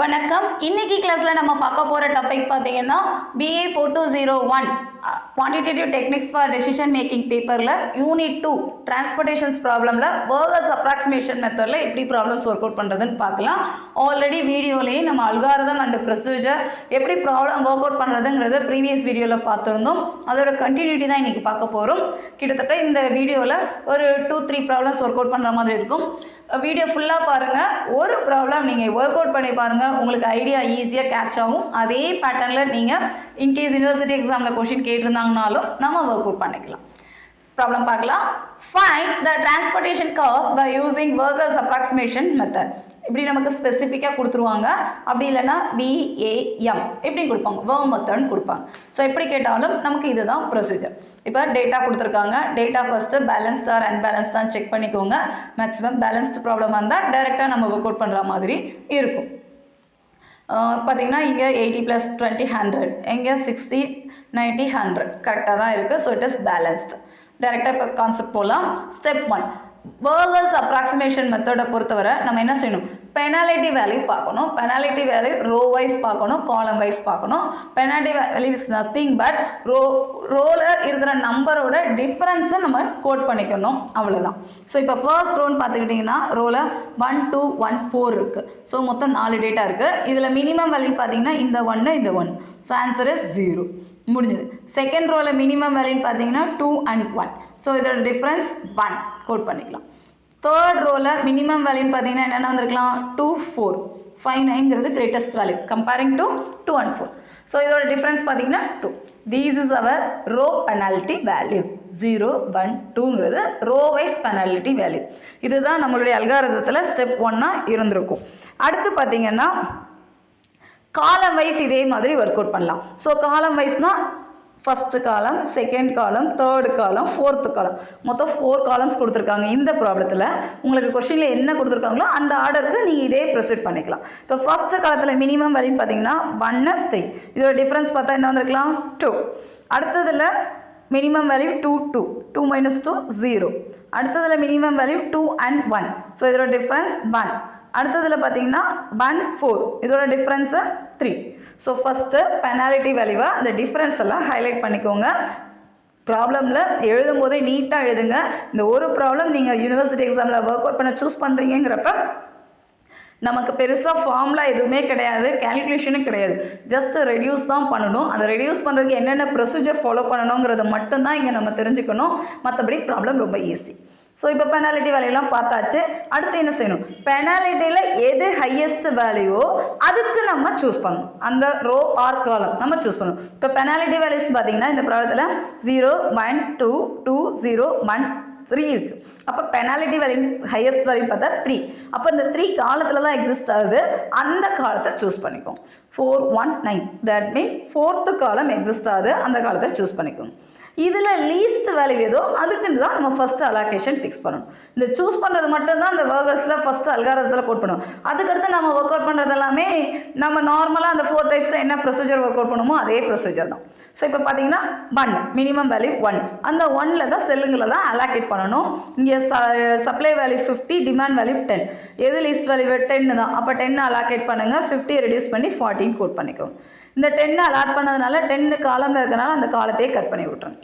வணக்கம். இன்னைக்கு கிளாஸ்ல நம்ம பார்க்க போற டாபிக் பார்த்தீங்கன்னா BA 4201 quantitative techniques for decision making பேப்பர்ல யூனிட் 2 டிரான்ஸ்போர்ட்டேஷன்ஸ் ப்ராப்ளம்ல வர்கர்ஸ் அப்ராக்சிமேஷன் மெத்தட்ல எப்படி ப்ராப்ளம்ஸ் ஒர்க் அவுட் பண்றதுன்னு பார்க்கலாம். ஆல்ரெடி வீடியோலயே நம்ம அல்காரிதம் அண்ட் ப்ரொசீஜர் எப்படி ப்ராப்ளம் ஒர்க் அவுட் பண்றதுங்கிறத ப்ரீவியஸ் வீடியோல பார்த்திருந்தோம். அதோட கண்டினியூட்டி தான் இன்னைக்கு பார்க்க போறோம். கிட்டத்தட்ட இந்த வீடியோல ஒரு 2-3 ப்ராப்ளம்ஸ் ஒர்க் அவுட் பண்ற மாதிரி இருக்கும். வீடியோ ஃபுல்லாக பாருங்கள். ஒரு ப்ராப்ளம் நீங்கள் ஒர்க் அவுட் பண்ணி பாருங்கள், உங்களுக்கு ஐடியா ஈஸியாக கேட்ச் ஆகும். அதே பேட்டர்னில் நீங்கள் இன்கேஸ் யூனிவர்சிட்டி எக்ஸாமில் கொஷின் கேட்டிருந்தாங்கனாலும் நம்ம ஒர்க் அவுட் பண்ணிக்கலாம். ப்ராப்ளம் பார்க்கலாம். Find the transportation cost by using Vogel's approximation method. இப்படி நமக்கு ஸ்பெசிஃபிக்காக கொடுத்துருவாங்க. அப்படி இல்லைன்னா VAM எப்படி கொடுப்பாங்க, வேர்ம் மெத்தட்னு கொடுப்பாங்க. ஸோ எப்படி கேட்டாலும் நமக்கு இதுதான் ப்ரொசீஜர். இப்போ டேட்டா கொடுத்துருக்காங்க. டேட்டா ஃபஸ்ட்டு பேலன்ஸ்ட் ஆர் அன்பேலன்ஸ்டான்னு செக் பண்ணிக்கோங்க. மேக்ஸிமம் பேலன்ஸ்டு ப்ராப்ளமாக இருந்தால் டைரெக்டாக நம்ம ஒர்க் அவுட் பண்ணுற மாதிரி இருக்கும். பார்த்திங்கன்னா இங்கே 80 + 20 100, இங்கே 60 90 100 கரெக்டாக தான் இருக்குது. So it is balanced. டைரெக்டாக இப்போ கான்செப்ட் போகலாம். ஸ்டெப் 1, வர்கர்ஸ் அப்ராக்சிமேஷன் மெத்தடை பொறுத்தவரை நம்ம என்ன செய்யணும், பெனாலிட்டி வேல்யூ பார்க்கணும். பெனாலிட்டி வேல்யூ ரோ வைஸ் பார்க்கணும், காலம் வைஸ் பார்க்கணும். Penalty value is nothing but ரோவில் இருக்கிற நம்பரோட டிஃப்ரென்ஸை நம்ம கோட் பண்ணிக்கணும், அவ்வளோதான். ஸோ இப்போ ஃபர்ஸ்ட் ரோன்னு பார்த்துக்கிட்டிங்கன்னா ரோவில் 1 2 1 4 இருக்குது. ஸோ மொத்தம் 4 டேட்டா இருக்குது. இதில் மினிமம் வேல்யூ பார்த்தீங்கன்னா இந்த 1 இந்த 1. So answer is 0. முடிஞ்சது. செகண்ட் ரோவில் மினிமம் வேல்யூன்னு பார்த்தீங்கன்னா 2 and 1. ஸோ இதோட டிஃப்ரென்ஸ் 1 கோட் பண்ணிக்கலாம். தேர்ட் ரோவில் மினிமம் வேல்யூன்னு பார்த்தீங்கன்னா என்னென்ன வந்திருக்கலாம், 2 4 5 9ங்கிறது greatest value comparing to 2 and 4. So இதோட டிஃப்ரென்ஸ் பார்த்தீங்கன்னா 2. These is our row penalty value. 0 1 2ங்கிறது ரோ வைஸ் பெனால்ட்டி வேல்யூ. இதுதான் நம்மளுடைய அல்காரிதத்தில் ஸ்டெப் 1 இருந்திருக்கும். அடுத்து பார்த்தீங்கன்னா காலம் வைஸ் இதே மாதிரி ஒர்க் அவுட் பண்ணலாம். ஸோ காலம் வைஸ்னால் first column, second column, third column, fourth column, மொத்தம் 4 காலம்ஸ் கொடுத்துருக்காங்க. இந்த ப்ராப்ளத்தில் உங்களுக்கு கொஸ்டினில் என்ன கொடுத்துருக்காங்களோ அந்த ஆர்டருக்கு நீங்கள் இதே ப்ரொசீட் பண்ணிக்கலாம். இப்போ ஃபஸ்ட்டு காலத்தில் மினிமம் வேல்யூன்னு பார்த்தீங்கன்னா 1 3. இதோட டிஃப்ரென்ஸ் பார்த்தா என்ன வந்திருக்கலாம், 2. அடுத்ததில் மினிமம் வேல்யூ 2 2 2 - 2 0. அடுத்ததில் மினிமம் வேல்யூ 2 and 1. ஸோ இதோட டிஃப்ரென்ஸ் 1. அடுத்ததில் பார்த்தீங்கன்னா 1 4. இதோட டிஃப்ரென்ஸு 3. ஸோ ஃபஸ்ட்டு பெனாலிட்டி வேல்யூவை அந்த டிஃப்ரென்ஸ் எல்லாம் ஹைலைட் பண்ணிக்கோங்க. ப்ராப்ளமில் எழுதும் போதே நீட்டாக எழுதுங்க. இந்த ஒரு ப்ராப்ளம் நீங்கள் யூனிவர்சிட்டி எக்ஸாமில் ஒர்க் அவுட் பண்ண சூஸ் பண்ணுறீங்கிறப்ப நமக்கு பெருசாக ஃபார்முலா எதுவுமே கிடையாது, கேல்குலேஷனும் கிடையாது. ஜஸ்ட் ரெடியூஸ் தான் பண்ணணும். அதை ரெடியூஸ் பண்ணுறதுக்கு என்னென்ன ப்ரொசீஜர் ஃபாலோ பண்ணணுங்கிறத மட்டும்தான் இங்கே நம்ம தெரிஞ்சுக்கணும். மற்றபடி ப்ராப்ளம் ரொம்ப ஈஸி. ஸோ இப்போ பெனாலிட்டி வேல்யூலாம் பார்த்தாச்சு. அடுத்து என்ன செய்யணும், பெனாலிட்டியில் எது ஹையஸ்ட் வேல்யூவோ அதுக்கு நம்ம சூஸ் பண்ணணும். அந்த ரோ ஆர் காலம் நம்ம சூஸ் பண்ணணும். இப்போ பெனாலிட்டி வேல்யூஸ் பார்த்தீங்கன்னா இந்த ப்ராப்ளத்தில் 0 1 2 2 0 1 3 இருக்குது. அப்போ பெனாலிட்டி வேல்யூ ஹையஸ்ட் வேல்யூ பார்த்தா 3. அப்போ இந்த 3 காலத்தில் தான் எக்ஸிஸ்ட் ஆகுது. அந்த காலத்தை சூஸ் பண்ணிக்கோங்க. 4 1 9 தட் மீன் 4th காலம் எக்ஸிஸ்ட் ஆகுது. அந்த காலத்தை சூஸ் பண்ணிக்கோங்க. இதில் லீஸ்ட் வேல்யூ ஏதோ அதுக்குன்னு தான் நம்ம ஃபஸ்ட்டு அலோகேஷன் ஃபிக்ஸ் பண்ணணும். இந்த சூஸ் பண்ணுறது மட்டும்தான் இந்த வர்கர்ஸில் ஃபஸ்ட்டு அல்காரிதத்தில் கோட் பண்ணுவோம். அதுக்கடுத்து நம்ம ஒர்க் அவுட் பண்ணுறது எல்லாமே நம்ம நார்மலாக அந்த 4 டைப்ஸில் என்ன ப்ரொசீஜர் ஒர்க் அவுட் பண்ணுமோ அதே ப்ரொசீஜர் தான். ஸோ இப்போ பார்த்தீங்கன்னா 1 மினிமம் வேல்யூ 1. அந்த 1ல் தான் செல்லுங்களை தான் அலோகேட் பண்ணணும். இங்கே சப்ளை வேல்யூ 50, டிமாண்ட் வேல்யூ 10. எது லீஸ்ட் வேல்யூ 10 தான். அப்போ 10 அலோகேட் பண்ணுங்கள். 50 ரெடியூஸ் பண்ணி 14 கோட் பண்ணிக்கோங்க. இந்த 10 அலாட் பண்ணதுனால 10 காலமில் இருக்கிறனால அந்த காலத்தையே கட் பண்ணி விட்டுருங்க.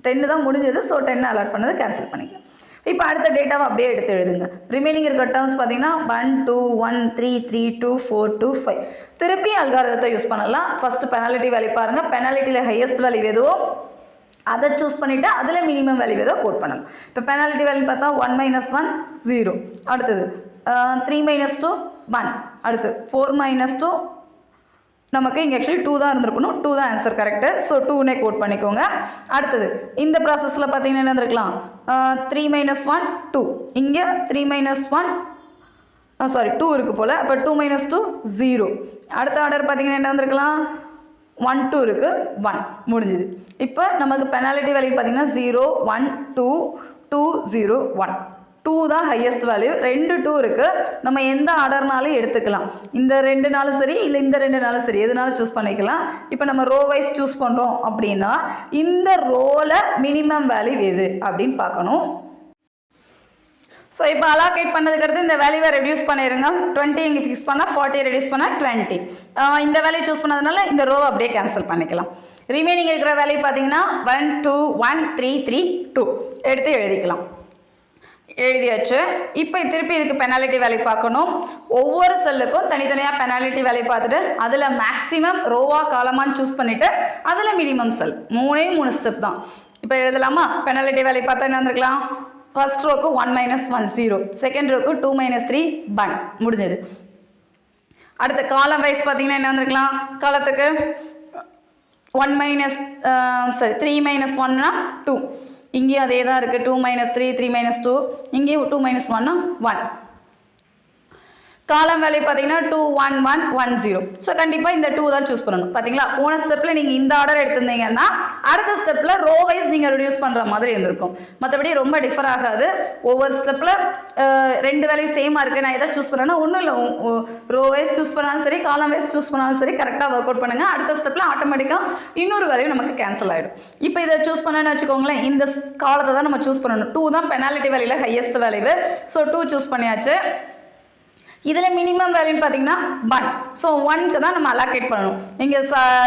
10 தான் முடிஞ்சது. ஸோ 10 அலாட் பண்ணது கேன்சல் பண்ணிக்கலாம். இப்போ அடுத்த டேட்டாவை அப்படியே எடுத்து எழுதுங்க. ரிமைனிங் இருக்கிற டேர்ம்ஸ் பார்த்தீங்கன்னா 1 2 1 3 3 2 4 2 5. திருப்பி அல்காரிதத்தை யூஸ் பண்ணலாம். ஃபஸ்ட்டு பெனாலிட்டி வேல்யூ பாருங்கள். பெனாலிட்டியில் ஹையஸ்ட் வேல்யூ எதுவோ அதை சூஸ் பண்ணிவிட்டு அதில் மினிமம் வேல்யூ ஏதோ கோட் பண்ணணும். இப்போ பெனாலிட்டி வேல்யூ பார்த்தா 1 - 1 0. அடுத்தது 3 - 2 1. அடுத்து 4 - 2 நமக்கு இங்கே ஆக்சுவலி 2 தான் இருந்திருக்கணும். 2 தான் ஆன்சர் கரெக்டு. ஸோ 2னே கோட் பண்ணிக்கோங்க. அடுத்தது இந்த ப்ராசஸில் பார்த்தீங்கன்னா என்ன இருந்திருக்கலாம், 3 - 1 2. இங்கே 3 - 1 2 இருக்குது போல். அப்போ 2 - 2 0. அடுத்த ஆர்டர் பார்த்தீங்கன்னா என்ன வந்திருக்கலாம், 1 2 இருக்குது 1 முடிஞ்சுது. இப்போ நமக்கு பெனாலிட்டி வேல்யூ பார்த்தீங்கன்னா 0 1 2 2 0 1. 2 தான் ஹையஸ்ட் வேல்யூ. 2 2 இருக்குது. நம்ம எந்த ஆர்டர்னாலும் எடுத்துக்கலாம். இந்த 2 சரி இல்லை இந்த 2 சரி, எதுனாலும் சூஸ் பண்ணிக்கலாம். இப்போ நம்ம ரோ வைஸ் சூஸ் பண்ணுறோம் அப்படின்னா இந்த ரோவில் மினிமம் வேல்யூ எது அப்படின்னு பார்க்கணும். ஸோ இப்போ அலாகேட் பண்ணதுக்கடுத்து இந்த வேல்யூவை ரெடியூஸ் பண்ணிடுங்க. 20 இங்கே ஃபிக்ஸ் பண்ணால் 40 ரெடியூஸ் பண்ணால் 20. இந்த வேல்யூ சூஸ் பண்ணதுனால இந்த ரோவை அப்படியே கேன்சல் பண்ணிக்கலாம். ரிமைனிங் இருக்கிற வேல்யூ பார்த்தீங்கன்னா 1 2 1 3 3 2 எடுத்து எழுதிக்கலாம். எழுதியாச்சு. இப்போ திருப்பி இதுக்கு பெனாலிட்டி வேல்யூ பார்க்கணும். ஒவ்வொரு செல்லுக்கும் தனித்தனியாக பெனாலிட்டி வேல்யூ பார்த்துட்டு அதில் மேக்ஸிமம் ரோவா காலமான்னு சூஸ் பண்ணிவிட்டு அதில் மினிமம் செல் 3 ஸ்டெப் தான். இப்போ எழுதலாமா? பெனாலிட்டி வேல்யூ பார்த்தா என்ன வந்துருக்கலாம்? ஃபர்ஸ்ட் ரோக்கு 1 - 1 0, செகண்ட் ரோக்கு 2 - 3 1 முடிஞ்சது. அடுத்த காலம் வைஸ் பார்த்தீங்கன்னா என்ன வந்திருக்கலாம்? காலத்துக்கு 3 - 1னா 2, இங்கேயும் அதே தான் இருக்குது. 2 - 3 3 - 2, இங்கேயும் 2 - 1னா 1. காலம் வேல்யூ பார்த்தீங்கன்னா 2 1 1 1 0. ஸோ கண்டிப்பாக இந்த 2 தான் சூஸ் பண்ணணும். பார்த்தீங்களா, போன ஸ்டெப்பில் நீங்கள் இந்த ஆர்டர் எடுத்திருந்தீங்கன்னா அடுத்த ஸ்டெப்பில் ரோ வைஸ் நீங்கள் ரெடியூஸ் பண்ணுற மாதிரி இருந்திருக்கும். மற்றபடி ரொம்ப டிஃபர் ஆகாது. ஒவ்வொரு ஸ்டெப்பில் 2 வேல்யூ சேமாக இருக்குது, நான் எதை சூஸ் பண்ணேன்னா ஒன்றும் இல்லை, ரோ வைஸ் சூஸ் பண்ணாலும் சரி காலம் வைஸ் சூஸ் பண்ணாலும் சரி கரெக்டாக ஒர்க் அவுட் பண்ணுங்கள். அடுத்த ஸ்டெப்பில் ஆட்டோமேட்டிக்காக இன்னொரு வேல்யூ நமக்கு கேன்சல் ஆகிடும். இப்போ இதை சூஸ் பண்ணணும்னு வச்சுக்கோங்களேன், இந்த காலத்தை தான் நம்ம சூஸ் பண்ணணும். 2 தான் பெனாலிட்டி வேல்யூவில் ஹையஸ்ட் வேல்யூ. ஸோ 2 சூஸ் பண்ணியாச்சு. இதில் மினிமம் வேல்யூன்னு பார்த்தீங்கன்னா 1. ஸோ 1க்கு தான் நம்ம அலாகேட் பண்ணணும். இங்கே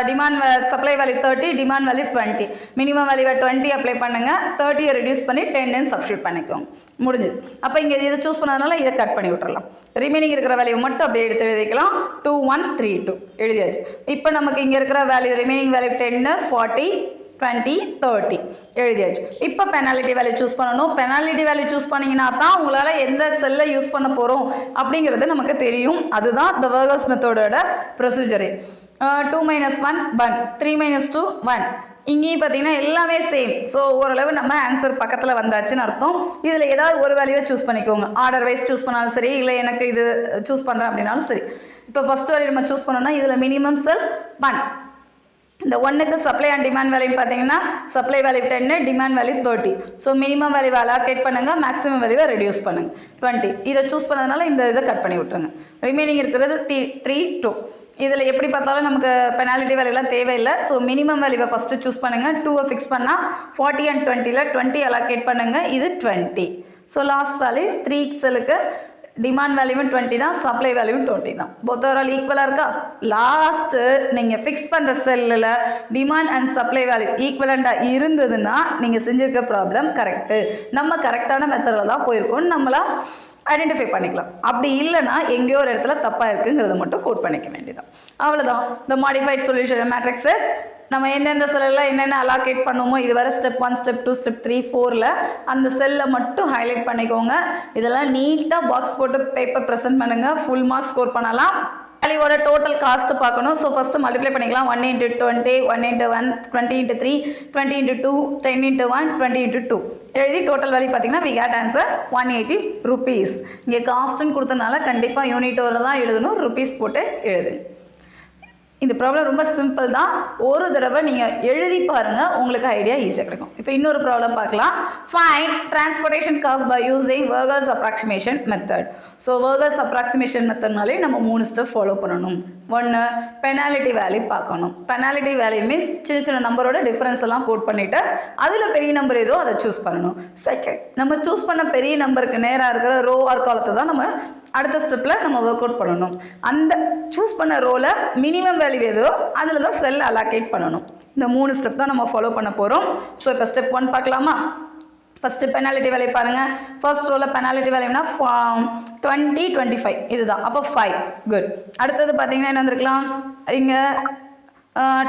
demand supply value 30, demand value 20. Minimum வேல்யூவை 20 அப்ளை பண்ணுங்கள், 30 ரெடியூஸ் பண்ணி 10 சப்ஸ்டியூட் பண்ணிக்கோங்க. முடிஞ்சுது. அப்போ இங்கே இதை சூஸ் பண்ணதுனால இதை கட் பண்ணி விட்டுறலாம். ரிமைனிங் இருக்கிற வேல்யூ மட்டும் அப்படியே எடுத்து எழுதிக்கலாம். 2 1 3 2 எழுதியாச்சு. இப்போ நமக்கு இங்கே இருக்கிற வேல்யூ ரிமைனிங் வேல்யூ 10 40 20 30 எழுதியாச்சு. இப்போ பெனாலிட்டி வேல்யூ சூஸ் பண்ணணும். பெனாலிட்டி வேல்யூ சூஸ் பண்ணிங்கன்னா தான் உங்களால் எந்த செல்லை யூஸ் பண்ண போகிறோம் அப்படிங்கிறது நமக்கு தெரியும். அதுதான் இந்த வர்கர்ஸ் மெத்தடோட ப்ரொசீஜரு. 2 - 1 1, 3 - 2 1. இங்கேயும் பார்த்தீங்கன்னா எல்லாமே சேம். ஸோ ஓரளவு நம்ம ஆன்சர் பக்கத்தில் வந்தாச்சுன்னு அர்த்தம். இதில் ஏதாவது ஒரு வேல்யூவை சூஸ் பண்ணிக்கோங்க. ஆர்டர் வைஸ் சூஸ் பண்ணாலும் சரி, இல்லை எனக்கு இது சூஸ் பண்ணுறேன் அப்படின்னாலும் சரி. இப்போ ஃபஸ்ட் வேல்யூ நம்ம சூஸ் பண்ணோம்னா இதில் மினிமம் செல் 1. இந்த 1க்கு சப்ளை அண்ட் டிமாண்ட் வேல்யூ பார்த்தீங்கன்னா supply value 10, demand value 30. So minimum வேல்யூவை அலாகேட் பண்ணுங்கள், மேக்ஸிமம் வேல்யூவை ரெடியூஸ் பண்ணுங்கள் 20. இதை சூஸ் பண்ணதுனால இந்த இதை கட் பண்ணி விட்டுருங்க. ரிமைனிங் இருக்கிறது 3 2. இதில் எப்படி பார்த்தாலும் நமக்கு பெனாலிட்டி வேல்யூலாம் தேவையில்லை. ஸோ மினிமம் வேல்யூவை ஃபஸ்ட்டு சூஸ் பண்ணுங்கள். 2 ஃபிக்ஸ் பண்ணால் 40 and 20ல் 20 அலாகேட் பண்ணுங்கள். இது 20. ஸோ லாஸ்ட் வேல்யூ 3 செல்லுக்கு டிமாண்ட் வேல்யூவும் 20 தான், சப்ளை வேல்யூவும் 20 தான். போத் ஆர் ஆல் ஈக்குவலாக இருக்கா? லாஸ்ட்டு நீங்கள் ஃபிக்ஸ் பண்ணுற செல்லில் டிமாண்ட் அண்ட் சப்ளை வேல்யூ ஈக்குவலண்ட்டாக இருந்ததுன்னா நீங்கள் செஞ்சுருக்க ப்ராப்ளம் கரெக்டு, நம்ம கரெக்டான மெத்தடில் தான் போயிருக்கோம்னு நம்மளாம் ஐடென்டிஃபை பண்ணிக்கலாம். அப்படி இல்லைனா எங்கேயோ ஒரு இடத்துல தப்பாக இருக்குங்கிறத மட்டும் கோட் பண்ணிக்க வேண்டியதான். அவ்வளோதான். இந்த மாடிஃபைட் சொல்யூஷன் மேட்ரிக்ஸஸ் நம்ம எந்தெந்த செல்லில் என்னென்ன அலாகேட் பண்ணுமோ இது வர ஸ்டெப் 1 ஸ்டெப் 2 ஸ்டெப் 3 4ல் அந்த செல்லை மட்டும் ஹைலைட் பண்ணிக்கோங்க. இதெல்லாம் நீட்டாக பாக்ஸ் போட்டு பேப்பர் ப்ரெசென்ட் பண்ணுங்கள். ஃபுல் மார்க்ஸ் ஸ்கோர் பண்ணலாம். வேல்யூவோட டோட்டல் காஸ்ட் பார்க்கணும். ஸோ ஃபஸ்ட்டு மல்டிப்ளை பண்ணிக்கலாம். 1 × 20, 1 × 1, 20 × 3, 20 × 2, 10 × 1, 20 × 2 எழுதி டோட்டல் வேல்யூ பார்த்தீங்கன்னா we get answer 180 rupees. இங்கே காஸ்ட்டுன்னு கொடுத்தனால கண்டிப்பாக யூனிட்டோவில் தான் எழுதணும், ருபீஸ் போட்டு எழுதுங்க. இந்த ப்ராப்ளம் ரொம்ப சிம்பிள் தான். ஒரு தடவை நீங்கள் எழுதி பாருங்கள், உங்களுக்கு ஐடியா ஈஸியாக கிடைக்கும். இப்போ இன்னொரு ப்ராப்ளம் பார்க்கலாம். Find transportation cost by using Vogel's approximation method. So Vogel's approximation மெத்தட்னாலே நம்ம 3 ஸ்டெப் ஃபாலோ பண்ணணும். 1 பெனாலிட்டி வேல்யூ பார்க்கணும். பெனாலிட்டி வேல்யூ மீன்ஸ் சின்ன சின்ன நம்பரோட டிஃப்ரென்ஸ் எல்லாம் கோட் பண்ணிவிட்டு அதில் பெரிய நம்பர் ஏதோ அதை சூஸ் பண்ணணும். செகண்ட், நம்ம சூஸ் பண்ண பெரிய நம்பருக்கு நேராக இருக்கிற ரோ ஆர் காலத்தை தான் நம்ம அடுத்த ஸ்டெப்பில் நம்ம ஒர்க் அவுட் பண்ணணும். அந்த சூஸ் பண்ண ரோவில் மினிமம் வேல்யூ ஏதோ அதில் தான் செல் அலாகேட் பண்ணணும். இந்த 3 ஸ்டெப் தான் நம்ம ஃபாலோ பண்ண போகிறோம். ஸோ இப்போ ஸ்டெப் 1 பார்க்கலாமா? ஃபஸ்ட்டு பெனாலிட்டி வேல்யூ பாருங்கள். ஃபர்ஸ்ட் ரோவில் பெனாலிட்டி வேல்யூனா 20 25 இதுதான். அப்போ 5 குட். அடுத்தது பார்த்தீங்கன்னா என்ன வந்திருக்கலாம்? இங்கே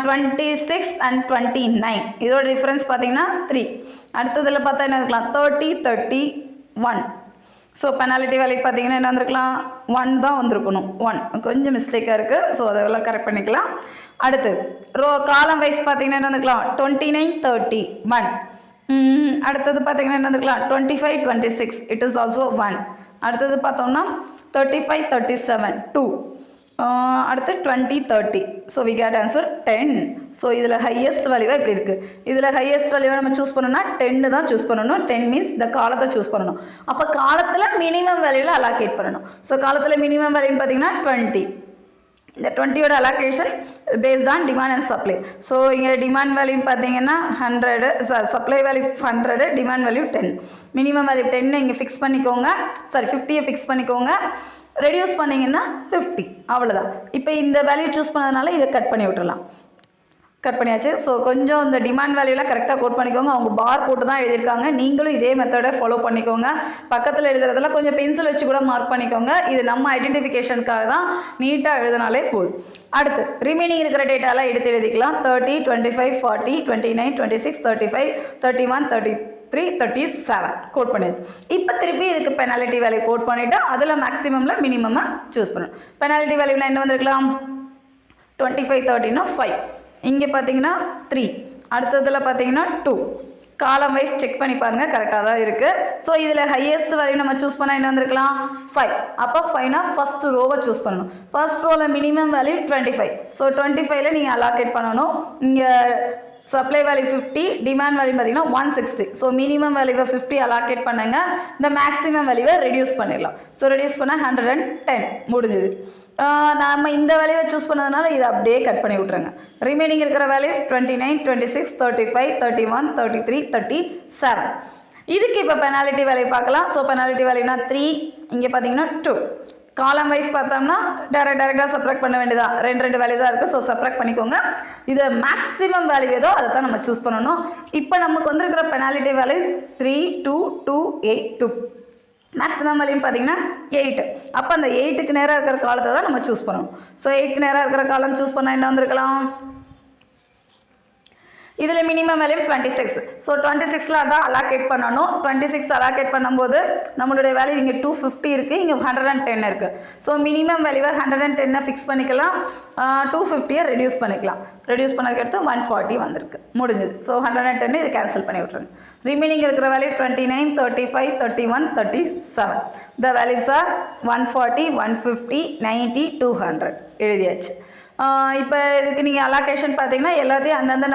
26 and 29 இதோட டிஃப்ரென்ஸ் பார்த்தீங்கன்னா 3. அடுத்ததில் பார்த்தா என்ன இருக்கலாம்? 30 31. ஸோ பெனாலிட்டி வேல்யூ பார்த்தீங்கன்னா என்ன வந்திருக்கலாம்? 1 தான் வந்திருக்கணும். 1 கொஞ்சம் மிஸ்டேக்காக இருக்குது. ஸோ அதெல்லாம் கரெக்ட் பண்ணிக்கலாம். அடுத்து ரோ காலம் வைஸ் பார்த்தீங்கன்னா என்ன வந்திருக்கலாம்? 29 30 1. அடுத்தது பார்த்தீங்கன்னா என்ன வந்திருக்கலாம்? 25 26 இட் இஸ் ஆல்சோ 1. அடுத்தது பார்த்தோம்னா 35 37 2. அடுத்து 20 30. So we get answer 10. So இதில் ஹையஸ்ட் வேல்யூவாக இப்படி இருக்குது. இதில் ஹையஸ்ட் வேல்யூவாக நம்ம சூஸ் பண்ணணும்னா 10 தான் சூஸ் பண்ணணும். 10 மீன்ஸ் இந்த காலத்தை சூஸ் பண்ணணும். அப்போ காலத்தில் மினிமம் வேல்யூவில் அலாகேட் பண்ணணும். ஸோ காலத்தில் மினிமம் வேல்யூன்னு பார்த்தீங்கன்னா 20. இந்த 20யோட allocation based on demand and supply. So இங்கே டிமாண்ட் வேல்யூ பார்த்தீங்கன்னா 100, supply value 100, demand value 10. Minimum value 10 இங்கே ஃபிக்ஸ் பண்ணிக்கோங்க, 50 ஃபிக்ஸ் பண்ணிக்கோங்க. ரெடியூஸ் பண்ணிங்கன்னா 50, அவ்வளோதான். இப்போ இந்த வேல்யூ சூஸ் பண்ணதுனால இதை கட் பண்ணி விட்டுறலாம். கட் பண்ணியாச்சு. ஸோ கொஞ்சம் இந்த டிமாண்ட் வேல்யூலாம் கரெக்டாக கோட் பண்ணிக்கோங்க. அவங்க பார் போட்டு தான் எழுதியிருக்காங்க. நீங்களும் இதே மெத்தடை ஃபாலோ பண்ணிக்கோங்க. பக்கத்தில் எழுதுறதெல்லாம் கொஞ்சம் பென்சில் வச்சு கூட மார்க் பண்ணிக்கோங்க. இது நம்ம ஐடென்டிஃபிகேஷனுக்காக தான், நீட்டாக எழுதினாலே போதும். அடுத்து ரிமைனிங் இருக்கிற டேட்டாலாம் எடுத்து எழுதிக்கலாம். 30, 25, 40, 29, 26, 35, 31, 33, 37 கோட் பண்ணிடுது. இப்போ திருப்பி இதுக்கு பெனால்ட்டி வேல்யூ கோட் பண்ணிவிட்டு அதில் மேக்ஸிமமில் மினிமமாக சூஸ் பண்ணணும். பெனால்ட்டி வேல்யூவில் என்ன வந்திருக்கலாம்? 25, 30னா 5. இங்கே பார்த்தீங்கன்னா 3, அடுத்ததில் பார்த்தீங்கன்னா 2. காலம் வைஸ் செக் பண்ணி பாருங்கள், கரெக்டாக தான் இருக்குது. ஸோ இதில் ஹையஸ்ட் வேல்யூ நம்ம சூஸ் பண்ணால் என்ன வந்திருக்கலாம்? 5. அப்போ 5னா ஃபஸ்ட் ரோவை சூஸ் பண்ணணும். ஃபர்ஸ்ட் ரோவில் மினிமம் வேல்யூ 25. ஸோ 25ல் நீங்கள் அலாகேட் பண்ணணும். இங்கே சப்ளை வேல்யூ 50, டிமாண்ட் வேல்யூ பார்த்தீங்கன்னா 160. ஸோ மினிமம் வேல்யூவை 50 அலாகேட் பண்ணுங்க. இந்த மேக்ஸிமம் வேல்யூவை ரெடியூஸ் பண்ணிடலாம். ஸோ ரெடியூஸ் பண்ணால் 110 முடிஞ்சுது. நம்ம இந்த வேல்யூவை சூஸ் பண்ணதுனால இதை அப்படியே கட் பண்ணி விட்ருங்க. ரிமைனிங் இருக்கிற வேல்யூ 29, 26, 35, 31, 33, 37. இதுக்கு இப்போ பெனால்ட்டி வேல்யூ பார்க்கலாம். ஸோ பெனால்ட்டி வேல்யூனா 3, இங்கே பார்த்தீங்கன்னா 2. காலம் வைஸ் பார்த்தோம்னா டேரெக்டாக சப்ராக்ட் பண்ண வேண்டியதான். 2 வேல்யூ தான் இருக்குது. ஸோ சப்ராக்ட் பண்ணிக்கோங்க. இதை மேக்ஸிமம் வேல்யூ ஏதோ அதை தான் நம்ம சூஸ் பண்ணணும். இப்போ நமக்கு வந்துருக்கிற பெனால்ட்டி வேல்யூ 3, 2, 2, 8, 2. மேக்ஸிமம் வேல்யூன்னு பார்த்தீங்கன்னா 8. அப்போ அந்த 8க்கு நேராக இருக்கிற காலத்தை தான் நம்ம சூஸ் பண்ணணும். ஸோ 8க்கு நேராக இருக்கிற காலம் சூஸ் பண்ணால் என்ன வந்திருக்கலாம்? இதில் மினிமம் வேல்யூ 26. ஸோ 26ல் அதான் அலாகேட் பண்ணணும். 26 அலாகேட் பண்ணும்போது நம்மளுடைய வேல்யூ இங்கே 250 இருக்குது, இங்கே 110 இருக்குது. ஸோ மினிமம் வேல்யூவை 110 ஃபிக்ஸ் பண்ணிக்கலாம், 250 ரெடியூஸ் பண்ணிக்கலாம். ரெடியூஸ் பண்ணதுக்கடுத்து 140 வந்திருக்கு, முடிஞ்சது. ஸோ 110 இது கேன்சல் பண்ணி விட்ருங்க. ரிமைனிங் இருக்கிற வேல்யூ 29, 35, 31, 37. த வேல்யூஸ் ஆர் 140, 150, 90, 200 எழுதியாச்சு. இப்போ இதுக்கு நீங்கள் அலாகேஷன் பார்த்தீங்கன்னா எல்லாத்தையும் அந்தந்த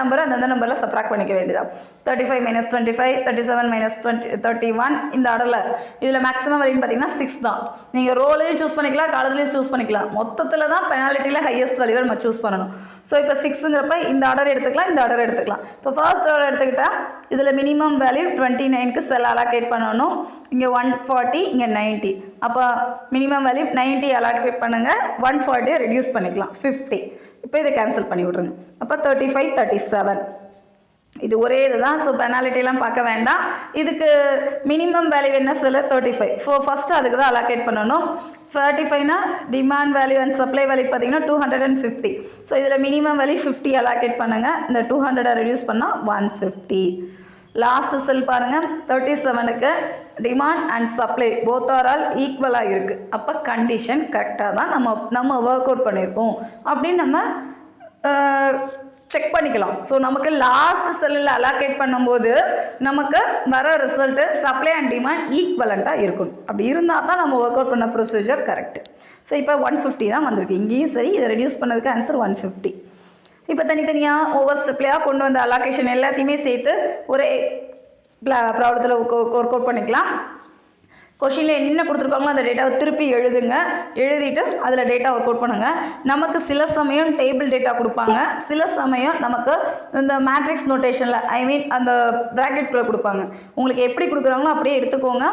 நம்பரில் சப்ராக்ட் பண்ணிக்க வேண்டியதான். 35 - 25, 37 - 20, 31 இந்த ஆர்டரில். இதில் மேக்ஸிமம் வேல்யூன்னு பார்த்தீங்கன்னா 6 தான். நீங்கள் ரோலையும் சூஸ் பண்ணிக்கலாம், காலத்துலையும் சூஸ் பண்ணிக்கலாம். மொத்தத்தில் தான் பெனால்ட்டியில் ஹையஸ்ட் வேல்யூவை நம்ம சூஸ் பண்ணணும். ஸோ இப்போ 6ங்கிறப்ப இந்த ஆர்டர் எடுத்துக்கலாம், இந்த ஆர்டர் எடுத்துக்கலாம். இப்போ ஃபர்ஸ்ட் ஆர்டர் எடுத்துக்கிட்டால் இதில் மினிமம் வேல்யூ 29க்கு செல் அலாகேட் பண்ணணும். இங்கே 140, இங்கே 90. அப்போ மினிமம் வேல்யூ 90 அலாகேட் பண்ணுங்கள், 140 ரெடியூஸ் பண்ணிக்கலாம் 50. இப்போ இதை கேன்சல் பண்ணி விட்ருங்க. அப்போ 35, 37 இது ஒரே இது தான். ஸோ பெனால்ட்டிலாம் பார்க்க வேண்டாம். இதுக்கு மினிமம் வேல்யூ என்ன சொல்ல 35. ஸோ ஃபஸ்ட்டு அதுக்கு தான் அலாகேட் பண்ணணும். 35னா demand value and supply value பார்த்தீங்கன்னா 250. ஸோ இதில் மினிமம் வேல்யூ 50 அலாகேட் பண்ணுங்கள். இந்த 200 ரெடியூஸ் பண்ணால் 150. லாஸ்ட் செல் பாருங்கள், 37க்கு demand and supply both are all ஈக்குவலாக இருக்குது. அப்போ கண்டிஷன் கரெக்டாக தான் நம்ம ஒர்க் அவுட் பண்ணியிருக்கோம் அப்படின்னு நம்ம செக் பண்ணிக்கலாம். ஸோ நமக்கு லாஸ்ட் செல்லில் அலாகேட் பண்ணும்போது நமக்கு வர ரிசல்ட்டு சப்ளை அண்ட் டிமாண்ட் ஈக்குவலண்ட்டாக இருக்கணும். அப்படி இருந்தால் தான் நம்ம ஒர்க் அவுட் பண்ண ப்ரொசீஜர் கரெக்டு. ஸோ இப்போ 150 தான் வந்திருக்கு. இங்கேயும் சரி, இதை ரெடியூஸ் பண்ணதுக்கு ஆன்சர் 150. இப்போ தனித்தனியாக ஒவ்வொரு ஸ்டெப்லையாக கொண்டு வந்த அலாகேஷன் எல்லாத்தையுமே சேர்த்து ஒரே ப்ராப்ளத்தில் ஒர்க் அவுட் பண்ணிக்கலாம். கொஷினில் என்ன கொடுத்துருக்காங்களோ அந்த டேட்டாவை திருப்பி எழுதுங்க. எழுதிட்டு அதில் டேட்டா ஒர்க் அவுட் பண்ணுங்கள். நமக்கு சில சமயம் டேபிள் டேட்டா கொடுப்பாங்க, சில சமயம் நமக்கு இந்த மேட்ரிக்ஸ் நோட்டேஷனில் அந்த ப்ராக்கெட்குள்ளே கொடுப்பாங்க. உங்களுக்கு எப்படி கொடுக்குறாங்களோ அப்படியே எடுத்துக்கோங்க.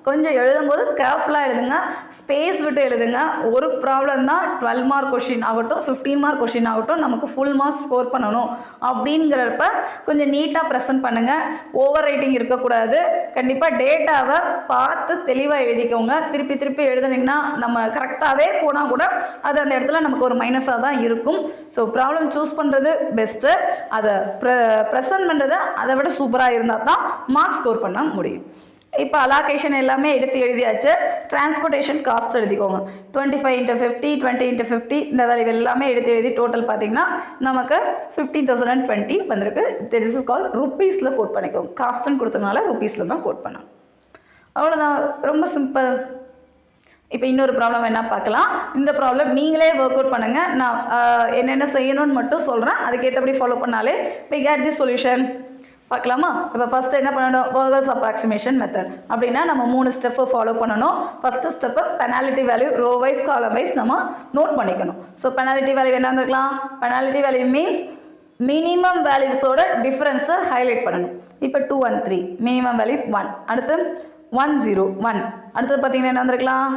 கொஞ்சம் எழுதும்போது கேர்ஃபுல்லாக எழுதுங்க, ஸ்பேஸ் விட்டு எழுதுங்க. ஒரு ப்ராப்ளம் தான் 12 மார்க் கொஷின் ஆகட்டும், 15 மார்க் கொஷின் ஆகட்டும், நமக்கு ஃபுல் மார்க்ஸ் ஸ்கோர் பண்ணணும். அப்படிங்கிறப்ப கொஞ்சம் நீட்டாக ப்ரெசென்ட் பண்ணுங்கள். ஓவர் ரைட்டிங் இருக்கக்கூடாது. கண்டிப்பாக டேட்டாவை பார்த்து தெளிவாக எழுதிக்கோங்க. திருப்பி திருப்பி எழுதுனீங்கன்னா நம்ம கரெக்டாகவே போனால் கூட அது அந்த இடத்துல நமக்கு ஒரு மைனஸாக தான் இருக்கும். ஸோ ப்ராப்ளம் சூஸ் பண்ணுறது பெஸ்ட்டு. அதை ப்ரெசென்ட் பண்ணுறது அதை விட சூப்பராக இருந்தால் தான் மார்க்ஸ் ஸ்கோர் பண்ண முடியும். இப்போ அலாகேஷன் எல்லாமே எடுத்து எழுதியாச்சு. டிரான்ஸ்போர்ட்டேஷன் காஸ்ட் எழுதிக்கோங்க. 25 × 50, 20 × 50 இந்த வேல்யூ எல்லாமே எடுத்து எழுதி டோட்டல் பார்த்தீங்கன்னா நமக்கு 15,020 வந்திருக்கு. திஸ் இஸ் கால் ருப்பீஸில் கோட் பண்ணிக்கோங்க. காஸ்ட்டுன்னு கொடுத்தனால ருப்பீஸில் தான் கோட் பண்ணணும். அவ்வளோதான், ரொம்ப சிம்பிள். இப்போ இன்னொரு ப்ராப்ளம் என்ன பார்க்கலாம். இந்த ப்ராப்ளம் நீங்களே ஒர்க் அவுட் பண்ணுங்கள். நான் என்னென்ன செய்யணும்னு மட்டும் சொல்கிறேன், அதுக்கேற்றபடி ஃபாலோ பண்ணாலே we get the solution. பார்க்கலாமா? இப்போ ஃபஸ்ட்டு என்ன பண்ணணும்? வர்கர்ஸ் அப்ராக்சிமேஷன் மெத்தட் அப்படின்னா நம்ம 3 ஸ்டெப்பு ஃபாலோ பண்ணணும். First step penalty value row wise column wise நம்ம நோட் பண்ணிக்கணும். ஸோ பெனால்ட்டி வேல்யூ என்ன இருந்திருக்கலாம்? பெனால்ட்டி வேல்யூ மீன்ஸ் மினிமம் வேல்யூஸோட டிஃப்ரென்ஸை ஹைலைட் பண்ணணும். இப்போ 2 1 3 மினிமம் வேல்யூ 1, அடுத்து 1 0 1, அடுத்தது பார்த்தீங்கன்னா என்ன வந்திருக்கலாம்?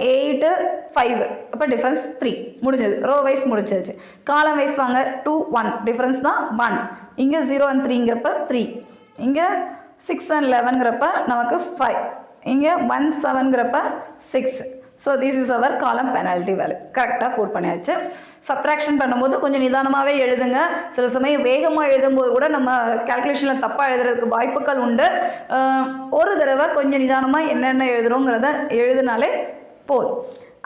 8 5, அப்போ டிஃப்ரென்ஸ் 3 முடிஞ்சது. ரோ வைஸ் முடிஞ்சிருச்சு. காலம் வைஸ் வாங்க. 2 1 டிஃப்ரென்ஸ் தான் 1, இங்கே 0 and 3ங்கிறப்ப 3, இங்கே 6 and 11ங்கிறப்ப நமக்கு 5, இங்கே 1 7ங்கிறப்ப 6. ஸோ திஸ் இஸ் அவர் காலம் பெனால்ட்டி வேல்யூ. கரெக்டாக கோட் பண்ணியாச்சு. சப்ராக்ஷன் பண்ணும்போது கொஞ்சம் நிதானமாகவே எழுதுங்க. சில சமயம் வேகமாக எழுதும்போது கூட நம்ம கேல்குலேஷனில் தப்பாக எழுதுறதுக்கு வாய்ப்புகள் உண்டு. ஒரு தடவை கொஞ்சம் நிதானமாக என்னென்ன எழுதுகிறோங்கிறத எழுதினாலே போதும்.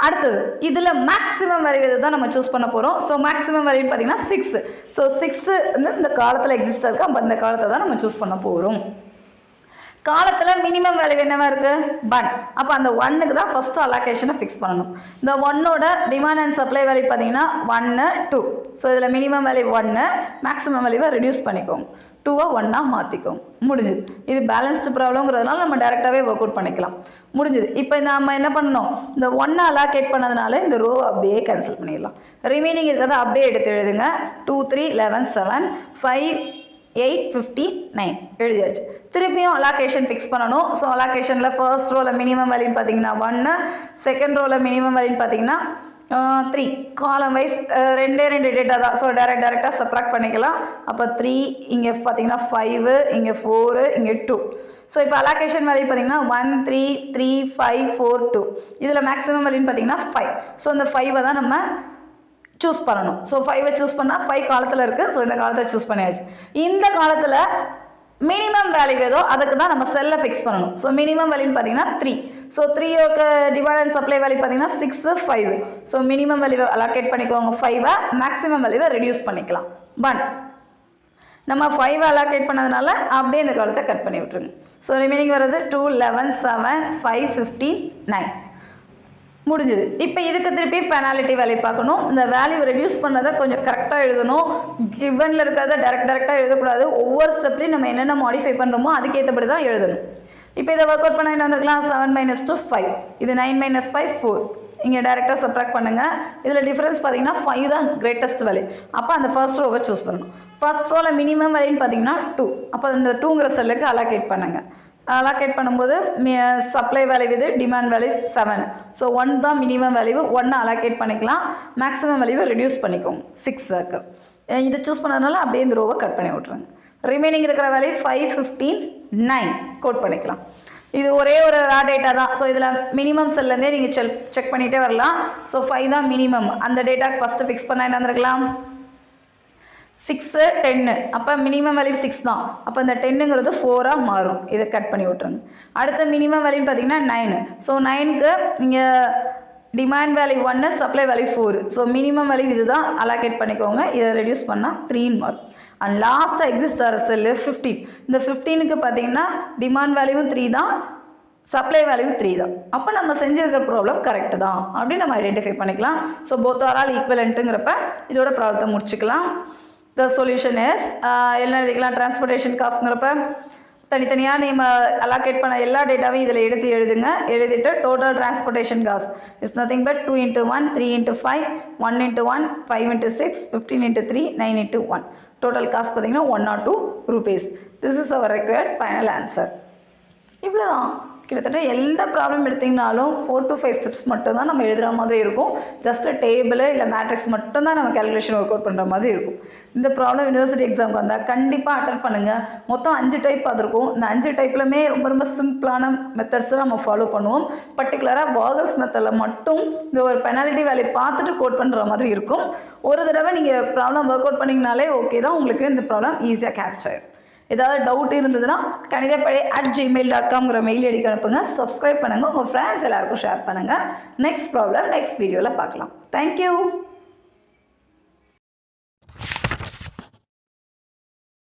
அடுத்தது இதில் மேக்ஸிமம் வேல்யூ எது தான் நம்ம சூஸ் பண்ண போகிறோம். ஸோ மேக்ஸிமம் வேல்யூன்னு பார்த்தீங்கன்னா 6. ஸோ 6 வந்து இந்த காலத்தில் எக்ஸிஸ்டாக இருக்குது. அப்போ அந்த காலத்தை தான் நம்ம சூஸ் பண்ண போகிறோம். காலத்தில் மினிமம் வேல்யூ என்னவா இருக்குது? 1. அப்போ அந்த 1க்கு தான் ஃபஸ்ட்டு அலோகேஷனை ஃபிக்ஸ் பண்ணணும். இந்த 1ஓட டிமாண்ட் அண்ட் சப்ளை வேல்யூ பார்த்தீங்கன்னா 1 2. ஸோ இதில் மினிமம் வேல்யூ 1, மேக்ஸிமம் வேல்யூவை ரெடியூஸ் பண்ணிக்கோங்க. 2 1 மாற்றிக்கோங்க. முடிஞ்சுது. இது பேலன்ஸ்டு ப்ராப்ளம்ங்கிறதுனால நம்ம டேரெக்டாகவே ஒர்க் அவுட் பண்ணிக்கலாம். முடிஞ்சுது. இப்போ நம்ம என்ன பண்ணணும்? இந்த 1 அலோகேட் பண்ணதுனால இந்த ரோ அப்படியே கேன்சல் பண்ணிடலாம். ரிமைனிங் இருக்கிறத அப்படியே எடுத்து எழுதுங்க. 2 3 11 7 5 8 59 எழுதியாச்சு. திருப்பியும் அலோகேஷன் ஃபிக்ஸ் பண்ணணும். ஸோ அலோகேஷனில் ஃபர்ஸ்ட் ரோவில் மினிமம் வேல்யூன்னு பார்த்தீங்கன்னா 1, செகண்ட் ரோவில் மினிமம் வேல்யூன்னு பார்த்தீங்கன்னா 3. காலம் வைஸ் 2 டேட்டா தான். ஸோ டேரெக்டாக சப்ராக்ட் பண்ணிக்கலாம். அப்போ 3, இங்கே பார்த்தீங்கன்னா 5, இங்கே 4, இங்கே 2. ஸோ இப்போ அலோகேஷன் வேல்யூ பார்த்தீங்கன்னா 1 3 3 5 4 2. இதில் மேக்ஸிமம் வேல்யூன்னு பார்த்தீங்கன்னா 5. ஸோ இந்த 5 தான் நம்ம சூஸ் பண்ணணும். ஸோ 5 சூஸ் பண்ணால் 5 காலத்தில் இருக்குது. ஸோ இந்த காலத்தை சூஸ் பண்ணியாச்சு. இந்த காலத்தில் மினிமம் வேல்யூ ஏதோ அதுக்கு தான் நம்ம செல்லை ஃபிக்ஸ் பண்ணணும். ஸோ மினிமம் வேல்யூன்னு பார்த்தீங்கன்னா 3. ஸோ 3க்கு டிமாண்ட் அண்ட் சப்ளை வேல்யூ பார்த்தீங்கன்னா 6 5. ஸோ மினிமம் வேல்யூவை அலோகேட் பண்ணிக்கோங்க 5, மேக்ஸிமம் வேல்யூவை ரெடியூஸ் பண்ணிக்கலாம் 1. நம்ம 5 அலோகேட் பண்ணதுனால அப்படியே இந்த காலத்தை கட் பண்ணி விட்டுருங்க. ஸோ ரிமைனிங் வர்றது 2 11 7 5 15 9 முடிஞ்சுது. இப்போ இதுக்கு திருப்பி பெனாலிட்டி வேல்யூ பார்க்கணும். இந்த வேல்யூ ரெடியூஸ் பண்ணதை கொஞ்சம் கரெக்டாக எழுதணும். கிவனில் இருக்கிறத டேரெக்டாக எழுதக்கூடாது. ஒவ்வொரு ஸ்டெப்லையும் நம்ம என்னென்ன மாடிஃபை பண்ணுறோமோ அதுக்கேற்றபடி தான் எழுதணும். இப்போ இதை ஒர்க் அவுட் பண்ண என்ன வந்துருக்கலாம்? 7 - 2 5, இது 9 - 5 4. இங்கே டேரெக்டாக சப்ராக்ட் பண்ணுங்கள். இதில் டிஃப்ரென்ஸ் பார்த்தீங்கன்னா 5 தான் கிரேட்டஸ்ட் வேல்யூ. அப்போ அந்த ஃபர்ஸ்ட் ரோவை சூஸ் பண்ணணும். ஃபர்ஸ்ட் ரோவில் மினிமம் வேல்யூன்னு பார்த்தீங்கன்னா 2. அப்போ இந்த 2ங்கிற செல்லுக்கு அலோகேட் பண்ணுங்கள். அலோகேட் பண்ணும்போது சப்ளை வேல்யூ இது டிமாண்ட் வேல்யூ 7. ஸோ 1 தான் மினிமம் வேல்யூ. 1 அலோகேட் பண்ணிக்கலாம். மேக்ஸிமம் வேல்யூவை ரெடியூஸ் பண்ணிக்கோங்க 6 சர்க்கிள். இதை சூஸ் பண்ணதுனால அப்படியே இந்த ரோவை கட் பண்ணி விட்ருங்க. ரிமைனிங் இருக்கிற வேல்யூ 5 15 9 கோட் பண்ணிக்கலாம். இது ஒரே ஒரு ரா டேட்டா தான். ஸோ இதில் மினிமம் செல்லேருந்தே நீங்கள் செக் பண்ணிகிட்டே வரலாம். ஸோ 5 தான் மினிமம். அந்த டேட்டாக்கு ஃபஸ்ட்டு ஃபிக்ஸ் பண்ணால் என்ன வந்துருக்கலாம்? 6 10. அப்போ மினிமம் வேல்யூ 6 தான். அப்போ இந்த 10ங்கிறது 4ஆக மாறும். இதை கட் பண்ணி விட்ருங்க. அடுத்த மினிமம் வேல்யூன்னு பார்த்தீங்கன்னா 9. ஸோ 9க்கு நீங்கள் demand value 1, supply value 4. So minimum value இது தான் அலோகேட் பண்ணிக்கோங்க. இதை ரெடியூஸ் பண்ணால் 3 மாறும். அண்ட் லாஸ்ட்டாக எக்ஸிஸ்ட் ஆகிற செல்லு 15. இந்த 15க்கு பார்த்தீங்கன்னா டிமாண்ட் வேல்யூவும் 3 தான், சப்ளை வேல்யூ 3 தான். அப்போ நம்ம செஞ்சிருக்கிற ப்ராப்ளம் கரெக்டு தான் அப்படின்னு நம்ம ஐடென்டிஃபை பண்ணிக்கலாம். ஸோ போத் ஆர் ஆல் ஈக்குவலண்ட்டுங்கிறப்ப இதோட ப்ராப்ளத்தை முடிச்சுக்கலாம். த சொல்யூஷன் இஸ் என்ன எழுதிக்கலாம்? டிரான்ஸ்போர்ட்டேஷன் காஸ்ட்ங்கிறப்ப தனித்தனியாக நீங்கள் அலோகேட் பண்ண எல்லா டேட்டாவையும் இதில் எடுத்து எழுதுங்க. எழுதிட்டு total transportation cost is nothing but 2 × 1 3 × 5 1 × 1 5 × 6 15 × 3 9 × 1. Total cost பார்த்தீங்கன்னா 102 rupees. This is our required final answer. இவ்வளோதான். கிட்டத்தட்ட எந்த ப்ராப்ளம் எடுத்திங்கனாலும் 4 to 5 ஸ்டெப்ஸ் மட்டும் தான் நம்ம எழுதுகிற மாதிரி இருக்கும். ஜஸ்ட் டேபிள் இல்லை மேட்ரிக்ஸ் மட்டும் தான் நம்ம கேல்குலேஷன் ஒர்க் அவுட் பண்ணுற மாதிரி இருக்கும். இந்த ப்ராப்ளம் யூனிவர்சிட்டி எக்ஸாமுக்கு வந்தால் கண்டிப்பாக அட்டன் பண்ணுங்கள். மொத்தம் 5 டைப் பார்த்துருக்கோம். இந்த 5 டைப்லையுமே ரொம்ப சிம்பிளான மெத்தட்ஸை நம்ம ஃபாலோ பண்ணுவோம். பர்டிகுலராக வாகல்ஸ் மெத்தடில் மட்டும் இந்த ஒரு பெனால்ட்டி வேல்யூ பார்த்துட்டு கோட் பண்ணுற மாதிரி இருக்கும். ஒரு தடவை நீங்கள் ப்ராப்ளம் ஒர்க் அவுட் பண்ணிங்கனாலே ஓகே தான், உங்களுக்கு இந்த ப்ராப்ளம் ஈஸியாக கேப்சர் ஆகிடும். ஏதாவது டவுட் இருந்ததுன்னா kanidapazhi@gmail.com மெயில் ஐடிக்கு அனுப்புங்க. சப்ஸ்கிரைப் பண்ணுங்கள். உங்கள் ஃப்ரெண்ட்ஸ் எல்லாருக்கும் ஷேர் பண்ணுங்கள். நெக்ஸ்ட் ப்ராப்ளம் நெக்ஸ்ட் வீடியோவில் பார்க்கலாம். தேங்க்யூ.